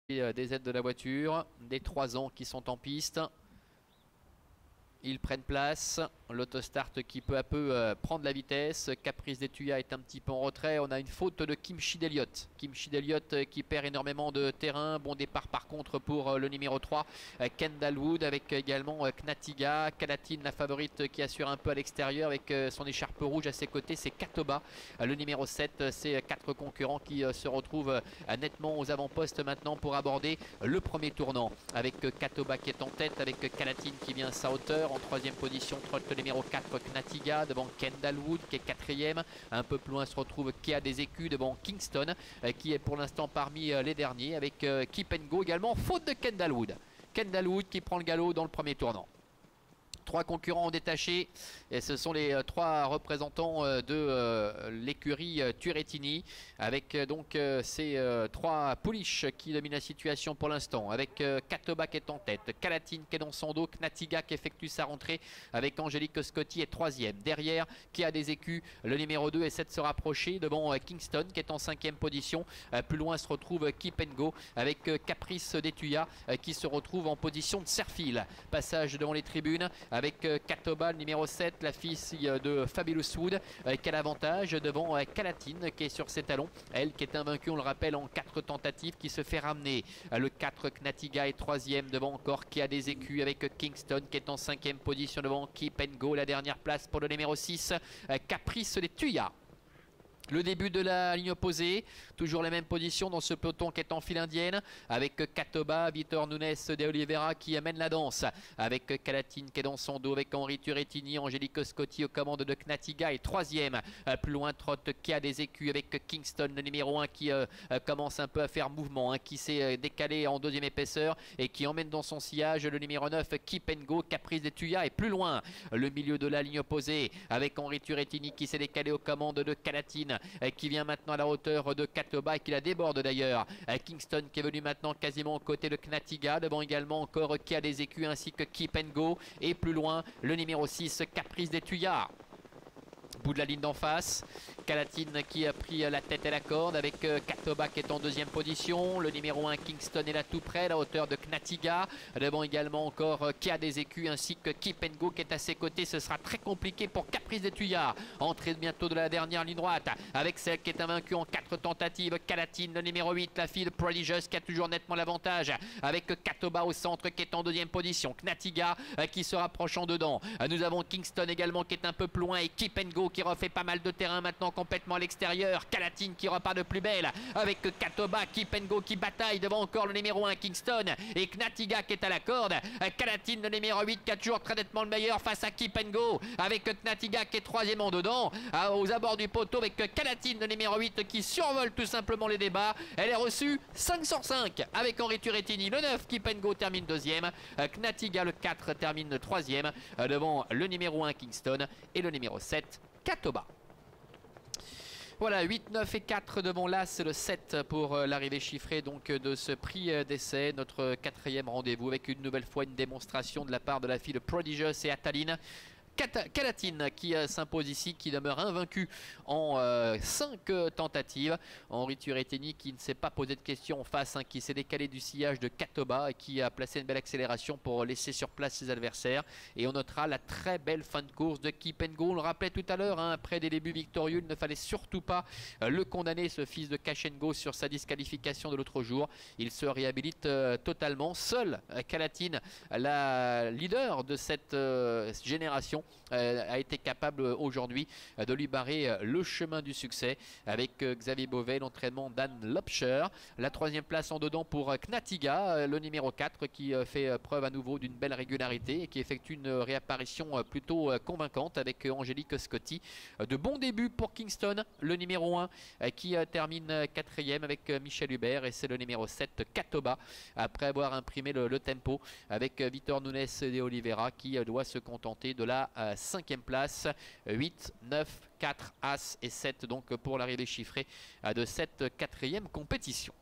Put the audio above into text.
Des aides de la voiture, des 3 ans qui sont en piste. Ils prennent place, l'autostart qui peu à peu prend de la vitesse. Caprice des Tuyas est un petit peu en retrait. On a une faute de Kim Shideliot. Kim Shideliot qui perd énormément de terrain. Bon départ par contre pour le numéro 3, Kendall Wood, avec également Knatiga. Kalatine, la favorite, qui assure un peu à l'extérieur avec son écharpe rouge à ses côtés. C'est Katoba, le numéro 7. Ces 4 concurrents qui se retrouvent nettement aux avant-postes maintenant pour aborder le premier tournant. Avec Katoba qui est en tête, avec Kalatine qui vient à sa hauteur. En 3e position, trotte le numéro 4, Knatiga, devant Kendall Wood qui est 4e. Un peu plus loin se retrouve Kea des Écus devant Kingston qui est pour l'instant parmi les derniers, avec Keep and Go également. Faute de Kendall Wood. Kendall Wood qui prend le galop dans le premier tournant. 3 concurrents ont détaché et ce sont les 3 représentants de l'écurie Turrettini, avec donc ces 3 pouliches qui dominent la situation pour l'instant, avec Katoba qui est en tête, Kalatine qui est dans son dos, Knatiga qui effectue sa rentrée avec Angélique Scotti est 3e. Derrière, qui a des écus, le numéro 2 essaie de se rapprocher devant Kingston qui est en 5e position. Plus loin se retrouve Keep and Go avec Caprice des Tuyas qui se retrouve en position de serre-fil. Passage devant les tribunes avec Katoba, le numéro 7, la fille de Fabulous Wood, qui a l'avantage devant Kalatine qui est sur ses talons. Elle qui est invaincue, on le rappelle, en 4 tentatives, qui se fait ramener. Le 4, Knatiga est 3e devant encore qui a des écus, avec Kingston qui est en 5e position devant Keep and Go. La dernière place pour le numéro 6, Caprice des Tuyas. Le début de la ligne opposée, toujours les mêmes positions dans ce peloton qui est en file indienne, avec Katoba, Vitor Nunes de Oliveira qui amène la danse, avec Kalatine qui est dans son dos, avec Henri Turrettini, Angélique Scotti aux commandes de Knatiga est 3e. Plus loin trotte qui a des écus avec Kingston, le numéro 1 qui commence un peu à faire mouvement, qui s'est décalé en 2e épaisseur et qui emmène dans son sillage le numéro 9, Keep and Go. Caprice des Tuyas est plus loin. Le milieu de la ligne opposée, avec Henri Turrettini qui s'est décalé aux commandes de Kalatine, qui vient maintenant à la hauteur de Katoba et qui la déborde d'ailleurs. Kingston qui est venu maintenant quasiment aux côtés de Knatiga, devant également encore qui a des écus ainsi que Keep and Go, et plus loin le numéro 6, Caprice des Tuyas. Bout de la ligne d'en face, Kalatine qui a pris la tête et la corde, avec Katoba qui est en 2e position. Le numéro 1, Kingston, est là tout près à la hauteur de Knatiga, devant également encore qui a des écus ainsi que Keep and Go qui est à ses côtés. Ce sera très compliqué pour Caprice des Tuyas. Entrée bientôt de la dernière ligne droite, avec celle qui est invaincue en 4 tentatives, Kalatine, le numéro 8, la fille de Prodigious qui a toujours nettement l'avantage, avec Katoba au centre qui est en 2e position. Knatiga qui se rapproche en dedans. Nous avons Kingston également qui est un peu plus loin, et Keep and Go qui refait pas mal de terrain maintenant complètement à l'extérieur. Kalatine qui repart de plus belle, avec Katoba, Keep and Go qui bataille devant encore le numéro 1, Kingston, et Knatiga qui est à la corde. Kalatine, le numéro 8, qui a toujours très nettement le meilleur face à Keep and Go, avec Knatiga qui est 3e en dedans, aux abords du poteau, avec Kalatine, le numéro 8, qui survole tout simplement les débats. Elle est reçue 5 sur 5 avec Henri Turrettini. Le 9, Keep and Go, termine 2e. Knatiga, le 4, termine 3e devant le numéro 1, Kingston, et le numéro 7, Katoba. Voilà, 8, 9 et 4 devant l'As, le 7 pour l'arrivée chiffrée donc de ce prix d'essai. Notre 4e rendez-vous avec une nouvelle fois une démonstration de la part de la fille de Prodigious et Ataline. Kalatine qui s'impose ici, qui demeure invaincu en 5 tentatives. Henri Turrettini qui ne s'est pas posé de questions en face, qui s'est décalé du sillage de Katoba et qui a placé une belle accélération pour laisser sur place ses adversaires. Et on notera la très belle fin de course de Keep and Go. On le rappelait tout à l'heure, après des débuts victorieux, il ne fallait surtout pas le condamner, ce fils de Cash and Go, sur sa disqualification de l'autre jour. Il se réhabilite totalement. Seul Kalatine, la leader de cette génération, a été capable aujourd'hui de lui barrer le chemin du succès, avec Xavier Beauvais, l'entraînement d'Anne Lopcher. La 3e place en dedans pour Knatiga, le numéro 4, qui fait preuve à nouveau d'une belle régularité et qui effectue une réapparition plutôt convaincante avec Angélique Scotti. De bons débuts pour Kingston, le numéro 1, qui termine 4e avec Michel Hubert, et c'est le numéro 7, Katoba, après avoir imprimé le tempo avec Vitor Nunes de Oliveira, qui doit se contenter de la 5e place. 8, 9, 4, As et 7 donc pour l'arrivée chiffrée de cette 4e compétition.